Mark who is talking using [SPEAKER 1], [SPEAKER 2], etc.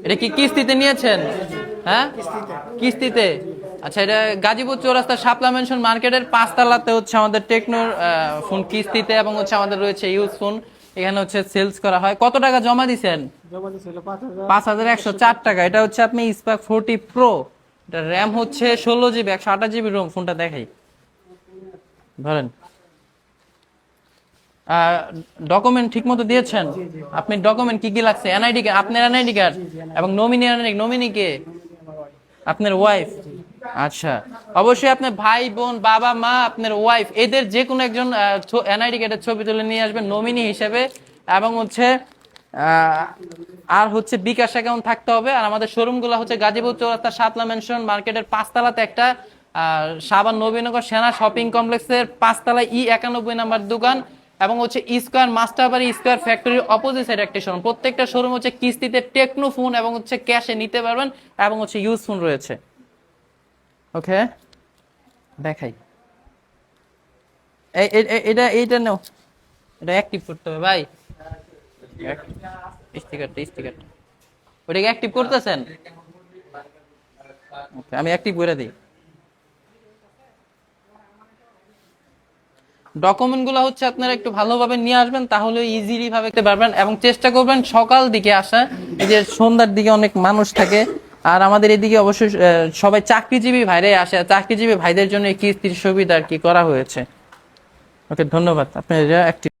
[SPEAKER 1] এটা কি কিস্তিতে নিয়েছেন? হ্যাঁ, কিস্তিতে। আচ্ছা, এটা গাজীপুর চৌরাস্তা শাপলা মেনশন মার্কেটের 5 তলাতে হচ্ছে আমাদের টেকনোর ফোন কিস্তিতে, এবং হচ্ছে আমাদের রয়েছে ইউজ ফোন, এখানে হচ্ছে সেলস করা হয়। কত টাকা জমা দিছেন? 5,104 টাকা। এটা হচ্ছে আপনি স্পার্ক 40 প্রো, এটা র্যাম হচ্ছে 16 জিবি, 128 জিবি রোম। ফোনটা দেখাই, ধরেন। ডকুমেন্ট ঠিক মতো দিয়েছেন? আপনি ডকুমেন্ট কি কি লাগছে? এনআইডি, আপনার এনআইডি কার্ড এবং নমিনি। নমিনি কে? আপনার ওয়াইফ। আচ্ছা, অবশ্যই আপনার ভাই বোন, বাবা মা, আপনার ওয়াইফ, এদের যে কোনো একজন এনআইডি কার্ডের ছবি তুলে নিয়ে আসবেন নমিনি হিসেবে। এবং হচ্ছে আর হচ্ছে বিকাশ অ্যাকাউন্ট থাকতে হবে। আর আমাদের শোরুমগুলো হচ্ছে গাজীপুর চৌরাস্তা শাপলা মেনশন মার্কেটের 5 তলাতে একটা, সাবান নবীনগর সেনা শপিং কমপ্লেক্সের 5 তলায় E91 নাম্বার দোকান, এবং হচ্ছে স্কয়ার মাস্টারবাড়ি স্কয়ার ফ্যাক্টরির অপোজিট সাইডে একটা শোরুম। প্রত্যেকটা শোরুম হচ্ছে কিস্তিতে টেকনো ফোন এবং হচ্ছে ক্যাশে নিতে পারবেন, এবং হচ্ছে ইউজ ফোন রয়েছে। ওকে, দেখাই। এইটা নাও, এটা অ্যাক্টিভ করতে হবে ভাই। স্টিকারটা ওটাকে অ্যাক্টিভ করতেছেন? ওকে, আমি অ্যাক্টিভ করে দিই। ডকুমেন্ট গুলো হচ্ছে আপনারা একটু ভালোভাবে নিয়ে আসবেন, তাহলে ইজিলি ভাবে দেখতে পারবেন। এবং চেষ্টা করবেন সকাল দিকে আসা, এই যে সন্ধ্যার দিকে অনেক মানুষ থাকে। আর আমাদের এদিকে অবশ্যই সবাই চাকরিজীবী ভাইরাই আসে, চাকরিজীবী ভাইদের জন্য এই কিস্তির সুবিধা আর কি করা হয়েছে। ওকে, ধন্যবাদ। আপনারা একটি